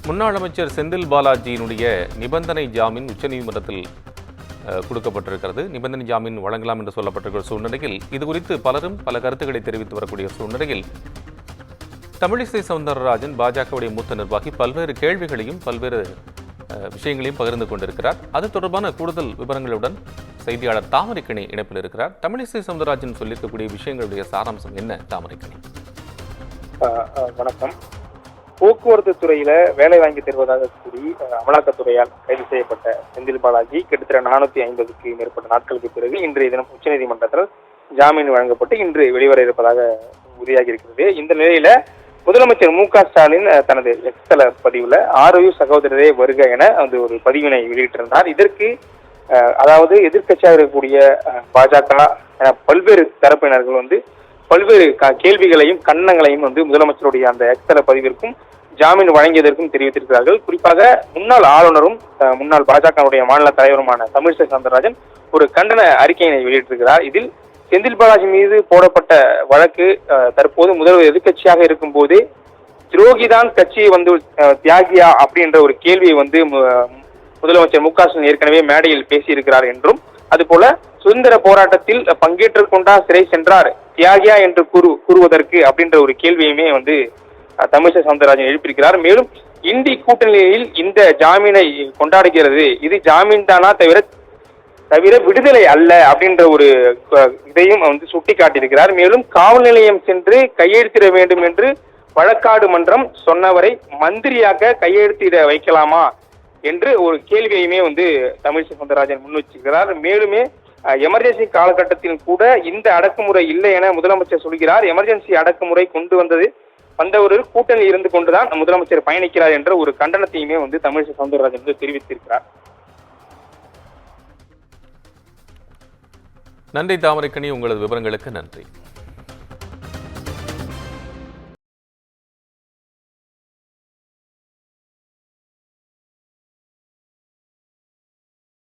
முன்னாள் அமைச்சர் செந்தில் பாலாஜியினுடைய நிபந்தனை ஜாமீன் உச்சநீதிமன்றத்தில் கொடுக்கப்பட்டிருக்கிறது. நிபந்தனை ஜாமீன் வழங்கலாம் என்று சொல்லப்பட்டிருக்கிற சூழ்நிலையில் இதுகுறித்து பலரும் பல கருத்துக்களை தெரிவித்து வரக்கூடிய சூழ்நிலையில் தமிழிசை சவுந்தரராஜன் பாஜகவுடைய மூத்த நிர்வாகி பல்வேறு கேள்விகளையும் பல்வேறு விஷயங்களையும் பகிர்ந்து கொண்டிருக்கிறார். அது தொடர்பான கூடுதல் விவரங்களுடன் செய்தியாளர் தாமரைக்கணி இணைப்பில் இருக்கிறார். தமிழிசை சவுந்தரராஜன் சொல்லியிருக்கக்கூடிய விஷயங்களுடைய சாராம்சம் என்ன? தாமரைக்கணி, வணக்கம். போக்குவரத்து துறையில வேலை வாங்கி தருவதாக கூறி அமலாக்கத்துறையால் கைது செய்யப்பட்ட செந்தில் பாலாஜி கிட்டத்தட்ட 450க்கு மேற்பட்ட நாட்களுக்கு பிறகு இன்றைய தினம் உச்சநீதிமன்றத்தில் ஜாமீன் வழங்கப்பட்டு இன்று வெளிவர இருப்பதாக உறுதியாகி இருக்கிறது. இந்த நிலையில முதலமைச்சர் மு.க.ஸ்டாலின் தனது எக்ஸ்தல பதிவுல ஆரோக்கிய சகோதரரே வருக என அந்த ஒரு பதிவினை வெளியிட்டிருந்தார். இதற்கு அதாவது எதிர்கட்சியாக இருக்கக்கூடிய பாஜக என பல்வேறு தரப்பினர்கள் பல்வேறு கேள்விகளையும் கண்டனங்களையும் முதலமைச்சருடைய அந்த எக்ஸ்தல பதிவிற்கும் ஜாமீன் வழங்கியதற்கும் தெரிவித்திருக்கிறார்கள். குறிப்பாக முன்னாள் ஆளுநரும் முன்னாள் பாஜகவுடைய மாநில தலைவருமான தமிழிசை சவுந்தரராஜன் ஒரு கண்டன அறிக்கையினை வெளியிட்டிருக்கிறார். இதில் செந்தில் பாலாஜி மீது போடப்பட்ட வழக்கு தற்போது முதல்வர் எதிர்கட்சியாக இருக்கும் போது துரோகிதான் கட்சியை தியாகியா அப்படின்ற ஒரு கேள்வியை முதலமைச்சர் மு.க.ஸ்டாலின் ஏற்கனவே மேடையில் பேசியிருக்கிறார் என்றும், அதுபோல சுதந்திர போராட்டத்தில் பங்கேற்றுக் கொண்டா சிறை சென்றார் தியாகியா என்று கூறுவதற்கு அப்படின்ற ஒரு கேள்வியுமே தமிழிசை சவுந்தரராஜன் எழுப்பியிருக்கிறார். மேலும் இந்தி கூட்டணியில் இந்த ஜாமீனை கொண்டாடுகிறது, இது ஜாமீன் தானா தவிர விடுதலை அல்ல அப்படின்ற ஒரு இதையும் சுட்டிக்காட்டியிருக்கிறார். மேலும் காவல் நிலையம் சென்று கையெழுத்திட வேண்டும் என்று வழக்காடு மன்றம் சொன்னவரை மந்திரியாக கையெழுத்திட வைக்கலாமா என்று ஒரு கேள்வியுமே தமிழிசை சவுந்தரராஜன் முன்வச்சிருக்கிறார். மேலுமே எமர்ஜென்சி காலகட்டத்தில் கூட இந்த அடக்குமுறை இல்லை என முதலமைச்சர் சொல்கிறார். எமர்ஜென்சி அடக்குமுறை கொண்டு வந்தவர் கூட்டணியில் இருந்து கொண்டுதான் முதலமைச்சர் பயணிக்கிறார் என்ற ஒரு கண்டனத்தையுமே தமிழிசை சவுந்தரராஜன் தெரிவித்திருக்கிறார். நன்றி தாமரைக்கணி, உங்களது விவரங்களுக்கு நன்றி.